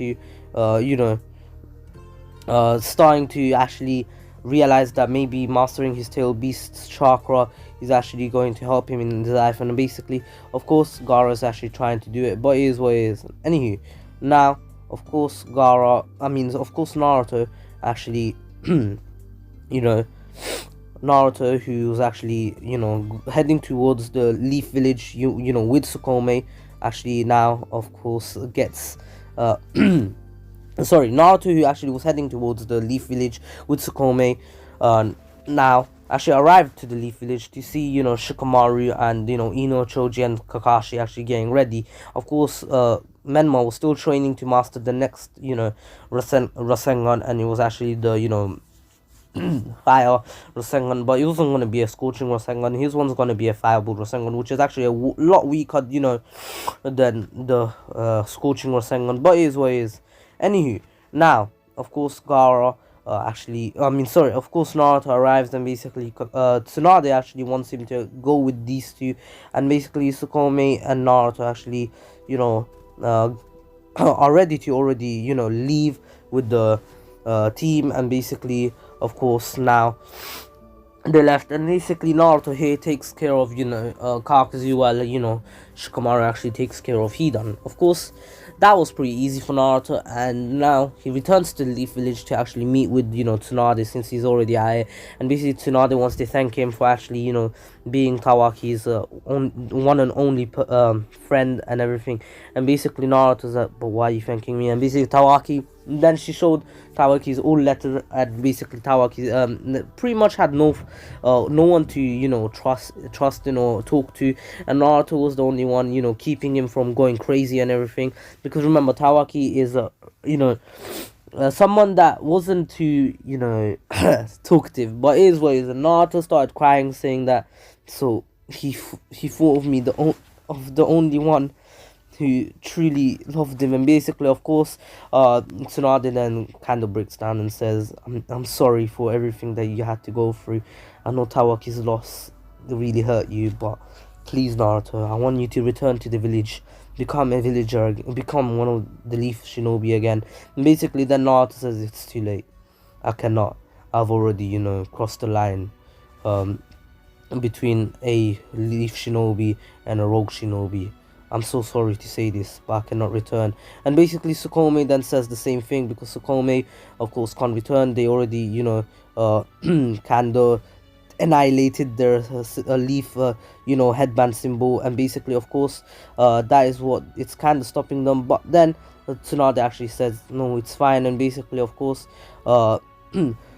to actually realize that maybe mastering his tail beast's chakra is actually going to help him in his life. And basically, of course, Gaara is actually trying to do it, but it is what it is. Anywho, now, of course, Naruto actually, Naruto, who's actually, heading towards the Leaf Village, with Tsukomi, actually now, of course, gets, Naruto, who actually was heading towards the Leaf Village with Tsukomi, now actually arrived to the Leaf Village to see, Shikamaru and, Ino, Choji, and Kakashi actually getting ready. Of course, Menma was still training to master the next, Rasengan, and it was actually the, fire Rasengan, but it wasn't going to be a scorching Rasengan. His one's going to be a fireball Rasengan, which is actually a lot weaker, than the scorching Rasengan, but it is what it is. Anywho, now, of course, Naruto arrives, and basically Tsunade actually wants him to go with these 2, and basically Tsukomi and Naruto actually, are ready to already, leave with the team. And basically, of course, now they left, and basically Naruto here takes care of, Kakazu, while, Shikamaru actually takes care of Hidan. Of course, that was pretty easy for Naruto, and now he returns to the Leaf Village to actually meet with, Tsunade, since he's already out. And basically Tsunade wants to thank him for actually, being Tawaki's one and only friend and everything. And basically Naruto's like, but why are you thanking me? And basically Tawaki, then she showed Tawaki's old letter, and basically Tawaki pretty much had no one to trust in or talk to, and Naruto was the only one keeping him from going crazy and everything. Because remember, Tawaki is someone that wasn't too, talkative, but it is what it is. And Naruto started crying, saying that, so he thought of me, of the only one who truly loved him. And basically, of course, Tsunade then kind of breaks down and says, I'm sorry for everything that you had to go through. I know Tawaki's loss really hurt you, but please, Naruto, I want you to return to the village, become a villager, become one of the Leaf Shinobi again. And basically, then Naruto says, it's too late. I cannot. I've already, crossed the line between a Leaf Shinobi and a Rogue Shinobi. I'm so sorry to say this, but I cannot return. And basically, Tsukomi then says the same thing, because Tsukomi, of course, can't return. They already, kind of annihilated their leaf headband symbol. And basically, of course, that is what it's kind of stopping them. But then Tsunade actually says no, it's fine. And basically, of course, Tsunade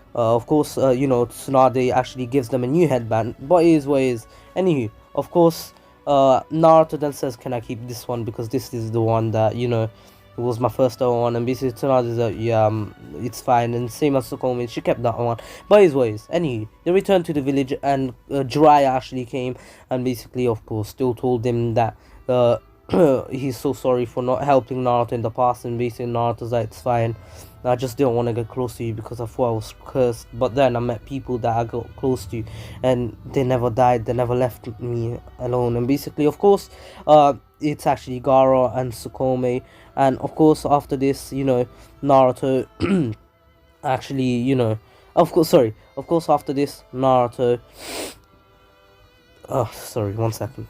actually gives them a new headband, but it is what it is. Anywho, of course, Naruto then says, can I keep this one, because this is the one that it was my first one. And basically Tsunade is like, yeah, it's fine. And same as Tsukomi, she kept that one, but his ways. Anyway, they returned to the village, and Jiraiya actually came, and basically, of course, still told him that he's so sorry for not helping Naruto in the past. And basically Naruto's like, it's fine, I just didn't want to get close to you because I thought I was cursed. But then I met people that I got close to, and they never died, they never left me alone. And basically, of course, it's actually Gaara and Tsukomi. And of course, after this, Naruto actually, of course, after this, Naruto, oh, sorry, 1 second.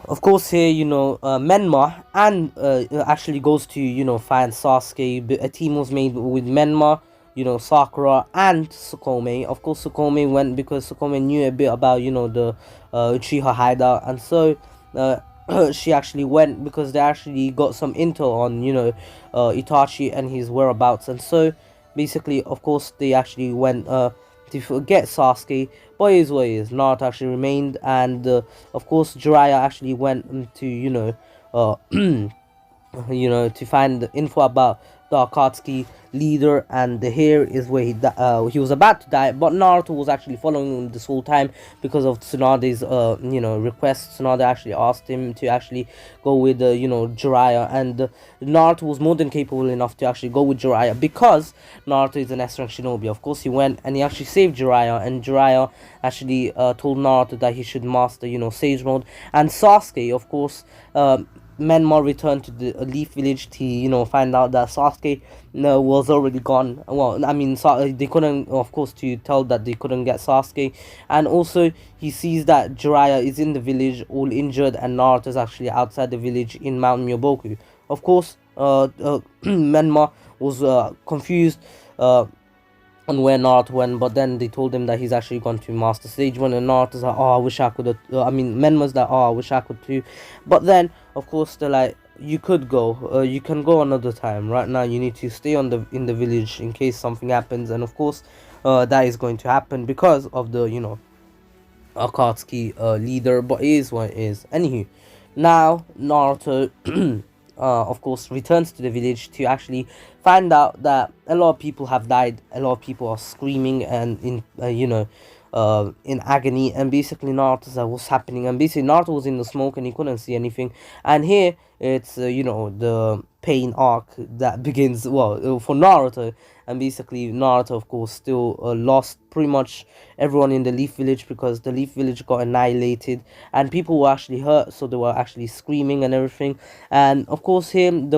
Of course, here, Menma and actually goes to, find Sasuke. A team was made with Menma, Sakura and Tsukomi. Of course, Tsukomi went because Tsukomi knew a bit about, the Uchiha hideout. And so she actually went because they actually got some intel on, Itachi and his whereabouts. And so, basically, of course, they actually went to get Sasuke, but it is what it is. Naruto actually remained, and of course Jiraiya actually went to to find the info about the Akatsuki leader. And here is where he was about to die, but Naruto was actually following him this whole time because of Tsunade's request. Tsunade actually asked him to actually go with Jiraiya, and Naruto was more than capable enough to actually go with Jiraiya because Naruto is an S-rank shinobi. Of course, he went and he actually saved Jiraiya, and Jiraiya actually told Naruto that he should master Sage Mode. And Sasuke, of course, Menma returned to the Leaf Village to find out that Sasuke was already gone. Well, I mean, they couldn't, of course, to tell that they couldn't get Sasuke. And also he sees that Jiraiya is in the village all injured, and Naruto is actually outside the village in Mount Myoboku. Of course, Menma was confused on where Naruto went, but then they told him that he's actually gone to Master Sage 1, and Naruto's like, oh, I wish I could, Menma's like, oh, I wish I could too. But then, of course, they're like, you could go, you can go another time. Right now, you need to stay in the village in case something happens. And of course, that is going to happen because of the, Akatsuki leader, but it is what it is. Anywho, now, Naruto of course, returns to the village to actually find out that a lot of people have died. A lot of people are screaming and in in agony. And basically Naruto's like, what's happening? And basically Naruto was in the smoke and he couldn't see anything. And here it's the pain arc that begins, well, for Naruto. And basically Naruto, of course, still lost pretty much everyone in the Leaf Village because the Leaf Village got annihilated and people were actually hurt, so they were actually screaming and everything. And of course him,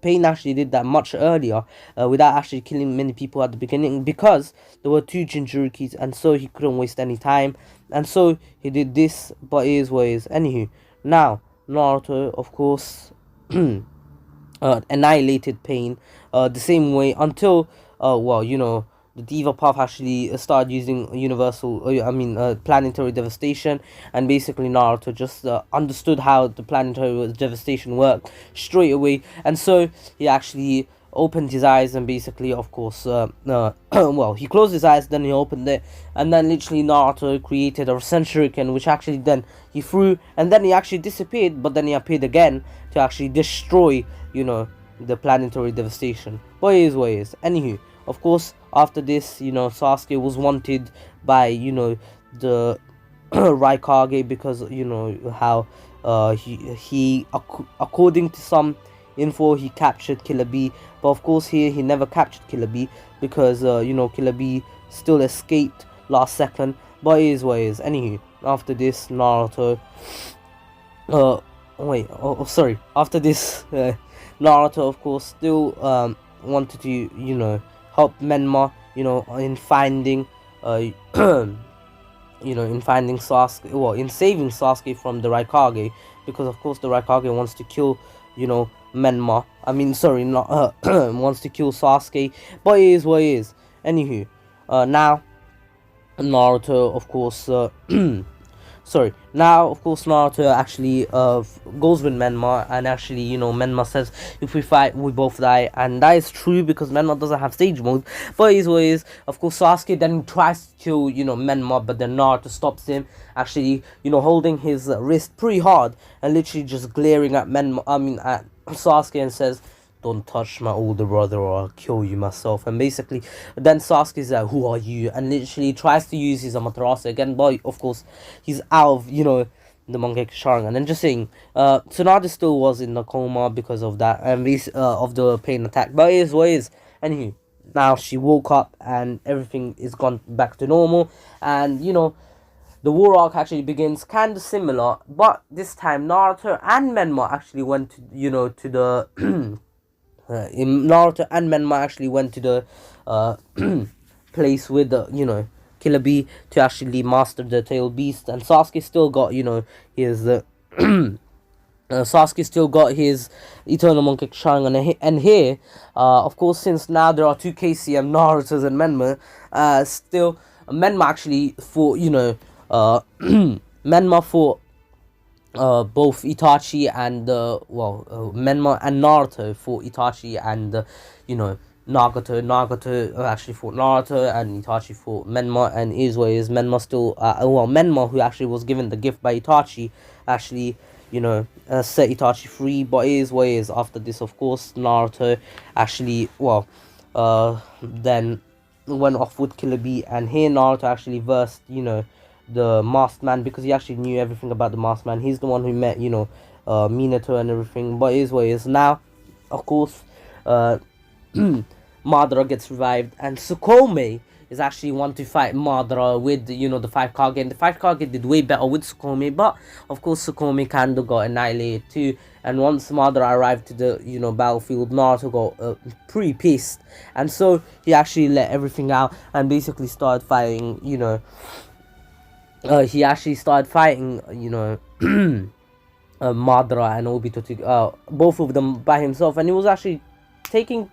Pain actually did that much earlier without actually killing many people at the beginning because there were 2 Jinchurikis, and so he couldn't waste any time, and so he did this. But it is what it is. Anywho, now Naruto, of course, annihilated Pain the same way until the Diva Path actually started using planetary devastation. And basically Naruto just understood how the planetary devastation worked straight away, and so he actually opened his eyes. And basically, of course, he closed his eyes, then he opened it, and then literally Naruto created a Shuriken, which actually then he threw, and then he actually disappeared, but then he appeared again to actually destroy the planetary devastation. But it is what it is. Anywho, of course, after this, you know, Sasuke was wanted by, you know, the Raikage, because you know how according to some info, he captured Killer Bee, but of course here he never captured Killer Bee, because you know, Killer Bee still escaped last second. But it is what it is. Anywho, after this, Naruto sorry, after this, Naruto of course still wanted to, you know, help Menma, you know, in finding you know, in finding Sasuke, well, in saving Sasuke from the Raikage, because of course the Raikage wants to kill, you know, Menma. I mean, sorry, not wants to kill Sasuke, but it is what it is. Anywho, now Naruto, of course, sorry, now of course Naruto actually goes with Menma, and actually, you know, Menma says if we fight we both die, and that is true because Menma doesn't have stage mode. But it is what it is. Of course Sasuke then tries to kill, you know, Menma, but then Naruto stops him, actually, you know, holding his wrist pretty hard and literally just glaring at at Sasuke, and says, "Don't touch my older brother or I'll kill you myself." And basically then Sasuke's like, "Who are you?" and literally tries to use his Amaterasu again, but of course he's out of, you know, the Mangekyo Sharingan. And just saying, Tsunade still was in the coma because of that, and of the pain attack, but it is what it is. Anywho, now she woke up and everything is gone back to normal, and you know, the war arc actually begins kind of similar, but this time Naruto and Menma actually went to, you know, to the Naruto and Menma actually went to the place with the, you know, Killer Bee to actually master the tail beast, and Sasuke still got, you know, his Sasuke still got his Eternal Mangekyo Sharingan, and here, of course, since now there are two KCM Narutos and Menma, still Menma actually fought, you know, Menma fought both Itachi and Menma and Naruto fought Itachi and you know, Nagato actually fought Naruto, and Itachi fought Menma, and is what is. Menma still Menma, who actually was given the gift by Itachi, actually, you know, set Itachi free. But it is what it is. After this, of course, Naruto actually then went off with Killer Bee, and here Naruto actually versed, you know, the Masked Man, because he actually knew everything about the Masked Man. He's the one who met, you know, Minato and everything. But it is what it is. Now, of course, Madara gets revived, and Tsukomi is actually one to fight Madara with, you know, the 5 Kage, and the 5 Kage did way better with Tsukomi, but of course Tsukomi kind of got annihilated too. And once Madara arrived to the, you know, battlefield, Naruto got pretty pissed, and so he actually let everything out and basically started fighting, you know, he actually started fighting, you know, Madara and Obito, both of them by himself, and he was actually taking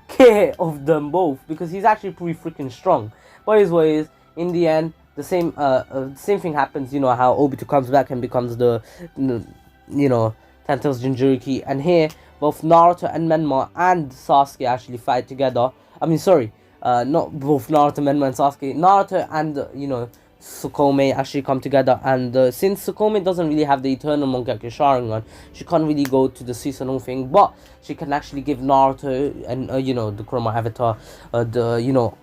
care of them both because he's actually pretty freaking strong. But his way is, in the end, the same thing happens. You know how Obito comes back and becomes the, you know, Tento's Jinchuriki, and here both Naruto and Menma and Sasuke actually fight together. I mean, sorry, not both Naruto, Menma, and Sasuke. Naruto and, you know, Tsukomi actually come together, and since Tsukomi doesn't really have the Eternal Mangekyo Sharingan, she can't really go to the seasonal thing, but she can actually give Naruto and you know, the Chroma Avatar the, you know,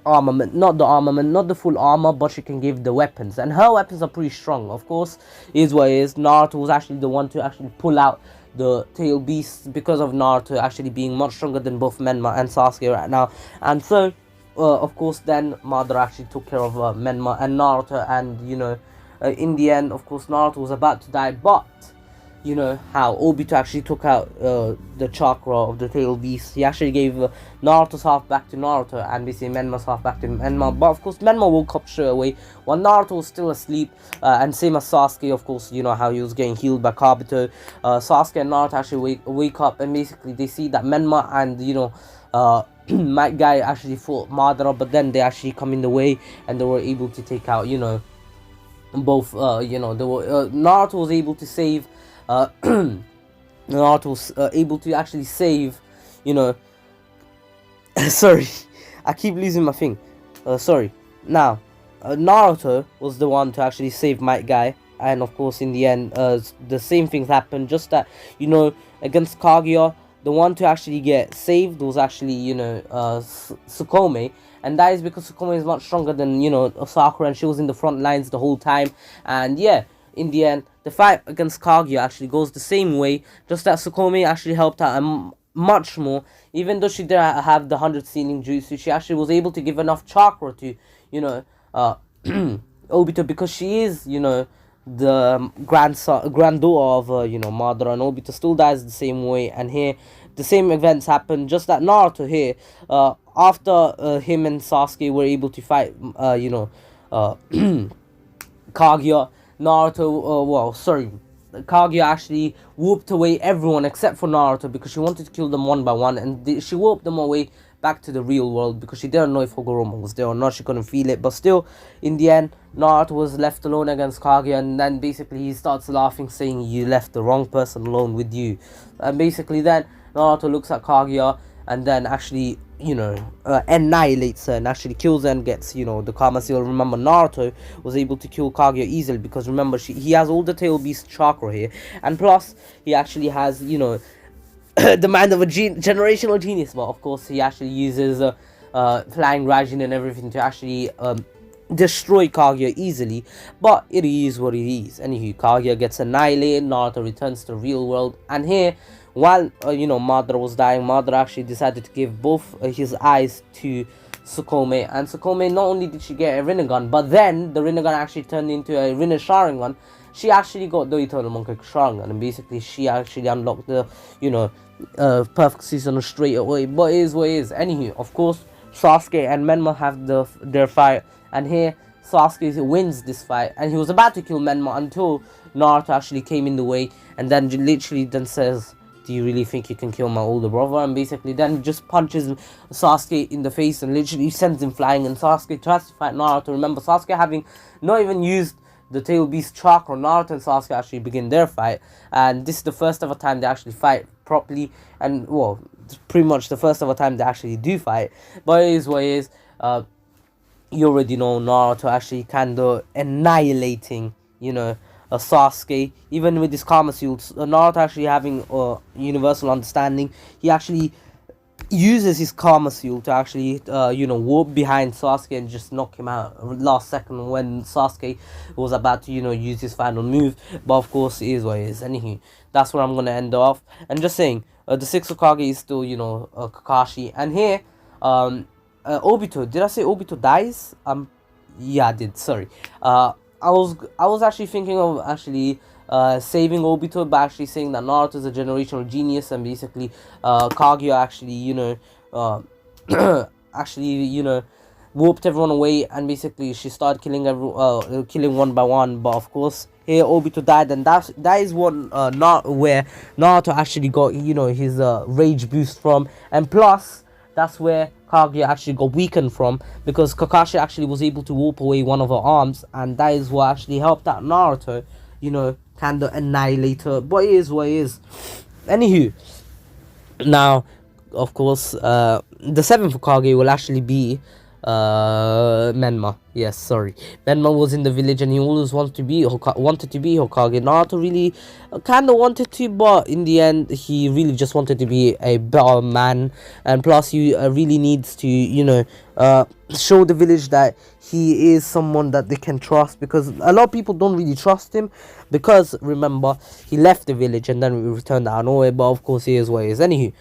armament, not the full armor, but she can give the weapons, and her weapons are pretty strong. Of course, is what it is. Naruto was actually the one to actually pull out the tail beast because of Naruto actually being much stronger than both Menma and Sasuke right now, and so of course then Madara actually took care of Menma and Naruto, and you know, in the end, of course, Naruto was about to die, but you know how Obito actually took out the chakra of the tail beast. He actually gave Naruto's half back to Naruto, and basically Menma's half back to Menma. But of course Menma woke up straight away while Naruto was still asleep, and same as Sasuke. Of course, you know how he was getting healed by Kabuto. Sasuke and Naruto actually wake up, and basically they see that Menma and, you know, Might Guy actually fought Madara, but then they actually come in the way, and they were able to take out, you know, both, you know, they were, Naruto was able to save, Naruto was able to actually save, you know, sorry, I keep losing my thing, sorry. Now, Naruto was the one to actually save Might Guy, and of course in the end, the same things happened, just that, you know, against Kaguya, the one to actually get saved was actually, you know, Tsukomi. And that is because Tsukomi is much stronger than, you know, Sakura, and she was in the front lines the whole time. And yeah, in the end, the fight against Kaguya actually goes the same way, just that Tsukomi actually helped out much more. Even though she didn't have the 100 sealing jutsu, she actually was able to give enough chakra to, you know, Obito, because she is, you know, the granddaughter of, you know, Madara, and Obito still dies the same way. And here, the same events happen, just that Naruto here, after him and Sasuke were able to fight, you know, Kaguya, Kaguya actually whooped away everyone except for Naruto, because she wanted to kill them one by one, and she whooped them away back to the real world, because she didn't know if Hogoromo was there or not. She couldn't feel it. But still, in the end, Naruto was left alone against Kaguya, and then basically he starts laughing, saying, "You left the wrong person alone with you." And basically then Naruto looks at Kaguya and then actually, you know, annihilates her and actually kills her and gets, you know, the Karma Seal. Remember, Naruto was able to kill Kaguya easily because, remember, he has all the Tail Beast chakra here, and plus he actually has, you know, the mind of a generational genius. But of course he actually uses flying Raijin and everything to actually destroy Kaguya easily. But it is what it is. Anywho, Kaguya gets annihilated, Naruto returns to the real world, and here, while you know, Madara was dying, Madara actually decided to give both his eyes to Tsukomi. And Tsukomi, not only did she get a Rinnegan, but then the Rinnegan actually turned into a Rinne Sharingan. She actually got the Eternal Monkey Sharingan, and basically she actually unlocked the, you know, perfect season straight away. But it is what it is. Anywho, of course, Sasuke and Menma have their fight, and here Sasuke wins this fight, and he was about to kill Menma until Naruto actually came in the way, and then literally then says, "Do you really think you can kill my older brother?" And basically then just punches Sasuke in the face and literally sends him flying, and Sasuke tries to fight Naruto. Remember, Sasuke having not even used the Tail Beast chakra, Naruto and Sasuke actually begin their fight, and this is the first ever time they actually fight properly, and well, pretty much the first ever time they actually do fight. But it is what it is. You already know Naruto actually kind of annihilating, you know, Sasuke, even with his Karma Shield. Naruto actually having universal understanding, he actually uses his Karma Shield to actually, you know, warp behind Sasuke and just knock him out last second when Sasuke was about to, you know, use his final move. But of course, it is what it is. Anywho, that's where I'm gonna end off. And just saying, the sixth Hokage is still, you know, Kakashi. And here, Obito. Did I say Obito dies? Yeah, I did. Sorry. I was actually thinking of actually saving Obito by actually saying that Naruto is a generational genius, and basically Kaguya actually, you know, actually, you know, whooped everyone away, and basically she started killing killing one by one. But of course here Obito died, and that is what where Naruto actually got, you know, his rage boost from, and plus that's where Kaguya actually got weakened from, because Kakashi actually was able to whoop away one of her arms, and that is what actually helped out Naruto, you know, kind of annihilate her. But it is what it is. Anywho, now, of course, the seventh Hokage will actually be Menma. Yes, sorry. Menma was in the village, and he always wanted to be Hokage. Naruto really kind of wanted to, but in the end, he really just wanted to be a better man. And plus, he really needs to, you know, show the village that he is someone that they can trust, because a lot of people don't really trust him, because remember, he left the village and then returned out of nowhere. But of course, he is what he is. Anywho,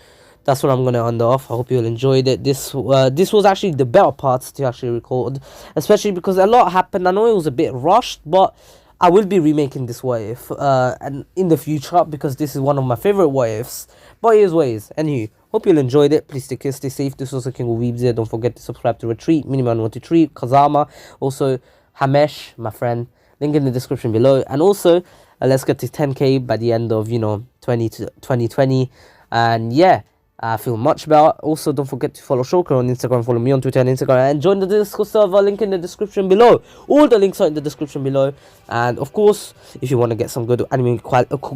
that's what I'm gonna end off. I hope you all enjoyed it. This was actually the better parts to actually record, especially because a lot happened. I know it was a bit rushed, but I will be remaking this what if and in the future, because this is one of my favorite what ifs. But here's what it is. Anyway, hope you all enjoyed it. Please take care, stay safe. This was the King of Weebs here. Don't forget to subscribe to Ratreet, Miniman123, Kazama, also Hxmesh, my friend. Link in the description below. And also, let's get to 10k by the end of, you know, 2020. And yeah, I feel much better. Also, don't forget to follow Shoka on Instagram, follow me on Twitter and Instagram, and join the Discord server, link in the description below. All the links are in the description below. And of course, if you want to get some good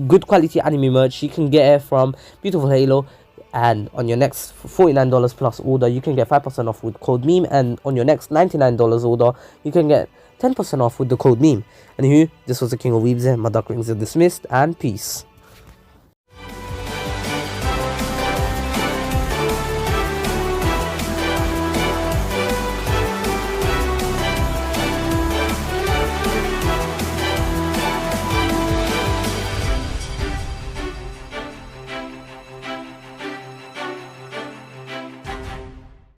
good quality anime merch, you can get it from Beautiful Halo. And on your next $49 plus order, you can get 5% off with code meme. And on your next $99 order, you can get 10% off with the code meme. Anywho, this was the King of Weebs. My dark rings are dismissed, and peace.